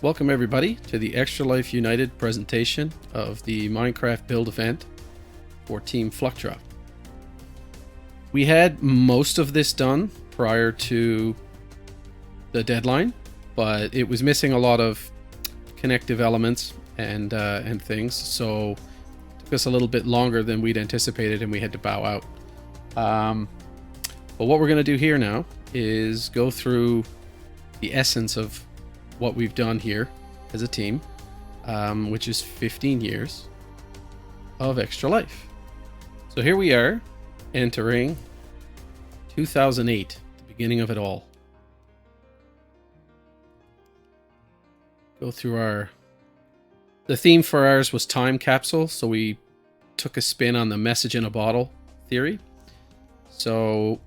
Welcome everybody to the Extra Life United presentation of the Minecraft build event for TeamFluctra. We had most of this done prior to the deadline, but it was missing a lot of connective elements and things, so it took us a little bit longer than we'd anticipated and we had to bow out. But what we're going to do here now is go through the essence of what we've done here as a team, which is 15 years of Extra Life. So here we are entering 2008, the beginning of it all. Go through the theme for ours was time capsule, so we took a spin on the message in a bottle theory. So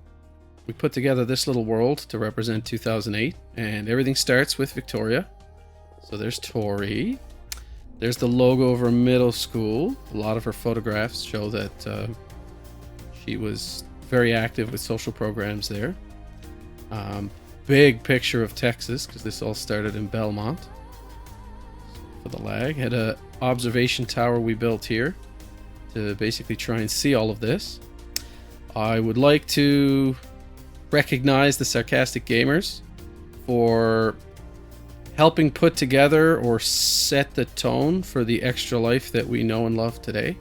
we put together this little world to represent 2008, and everything starts with Victoria. So there's Tori. There's the logo of her middle school. A lot of her photographs show that she was very active with social programs there. Big picture of Texas, because this all started in Belmont. For the lag, had a observation tower we built here to basically try and see all of this. I would like to recognize the sarcastic gamers for helping put together or set the tone for the Extra Life that we know and love today.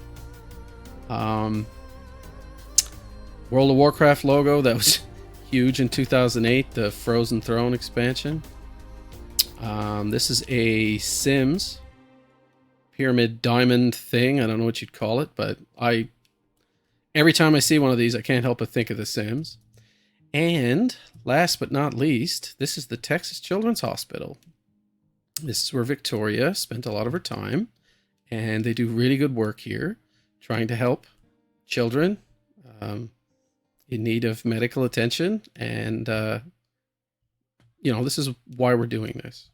World of Warcraft logo that was huge in 2008, the Frozen Throne expansion. This is a Sims pyramid diamond thing. I don't know what you'd call it, but every time I see one of these, I can't help but think of The Sims. And last but not least, this is the Texas Children's Hospital. This is where Victoria spent a lot of her time, and they do really good work here, trying to help children in need of medical attention. And, this is why we're doing this.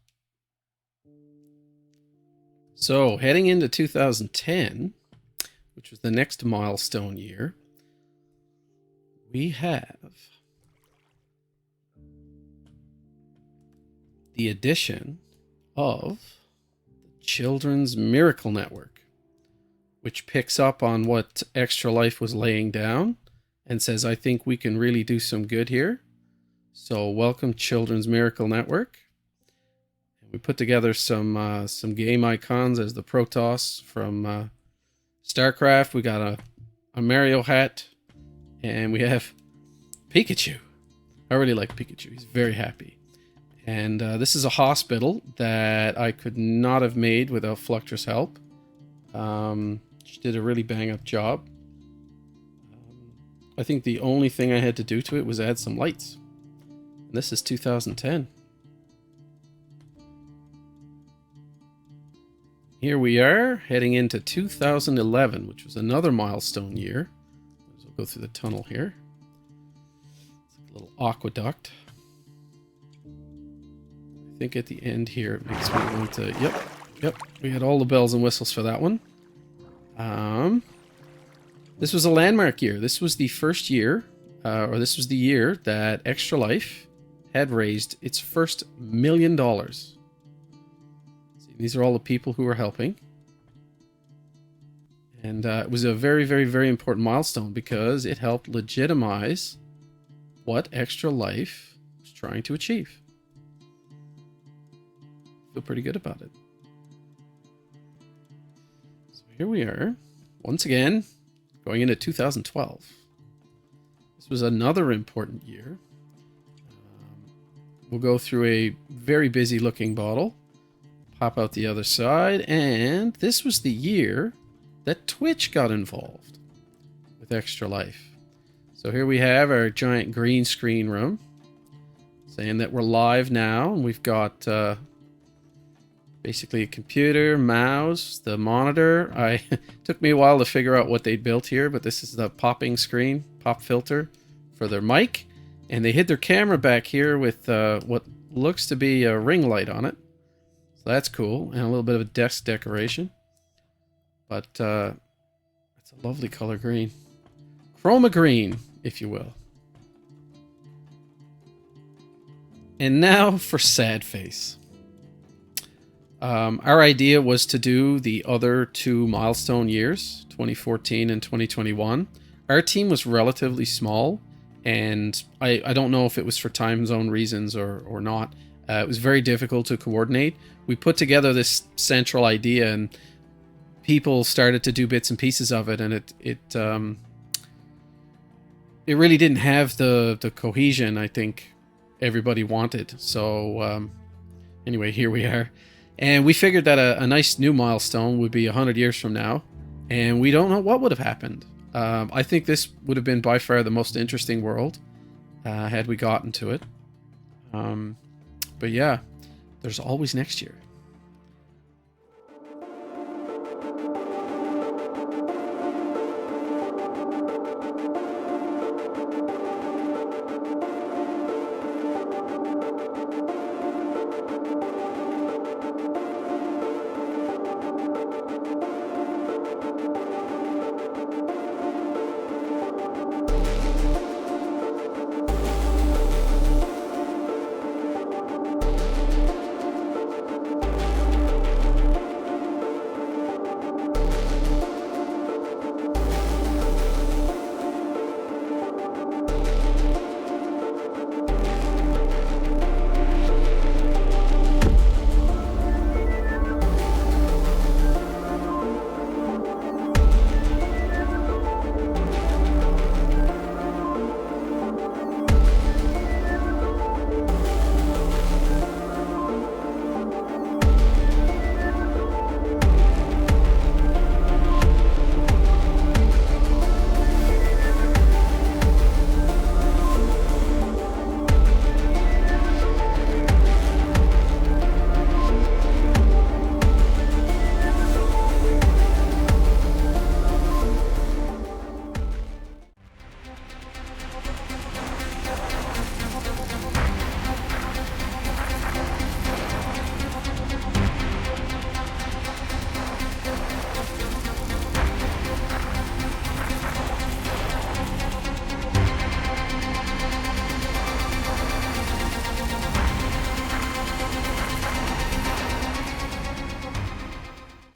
So heading into 2010, which was the next milestone year, we have the addition of the Children's Miracle Network, which picks up on what Extra Life was laying down and says, I think we can really do some good here. So welcome Children's Miracle Network. And we put together some game icons as the Protoss from StarCraft. We got a Mario hat, and we have Pikachu. I really like Pikachu. He's very happy. And this is a hospital that I could not have made without Fluctra's help. She did a really bang-up job. I think the only thing I had to do to it was add some lights. And this is 2010. Here we are, heading into 2011, which was another milestone year. We'll go through the tunnel here. It's like a little aqueduct. I think at the end here it makes me want to... Yep. We had all the bells and whistles for that one. This was a landmark year. This was the first year, or this was the year that Extra Life had raised its first $1 million. See, these are all the people who were helping. And it was a very, very, very important milestone because it helped legitimize what Extra Life was trying to achieve. Feel pretty good about it. So here we are, once again, going into 2012. This was another important year. We'll go through a very busy looking bottle, pop out the other side, and this was the year that Twitch got involved with Extra Life. So here we have our giant green screen room, saying that we're live now, and we've got basically a computer, mouse, the monitor. It took me a while to figure out what they built here, but this is the popping screen, pop filter for their mic. And they hid their camera back here with what looks to be a ring light on it. So that's cool. And a little bit of a desk decoration. But it's a lovely color green. Chroma green, if you will. And now for sad face. Our idea was to do the other 2 milestone years, 2014 and 2021. Our team was relatively small, and I don't know if it was for time zone reasons or not. It was very difficult to coordinate. We put together this central idea, and people started to do bits and pieces of it, and it really didn't have the cohesion I think everybody wanted. So anyway, here we are. And we figured that a nice new milestone would be 100 years from now, and we don't know what would have happened. I think this would have been by far the most interesting world had we gotten to it. But yeah, there's always next year.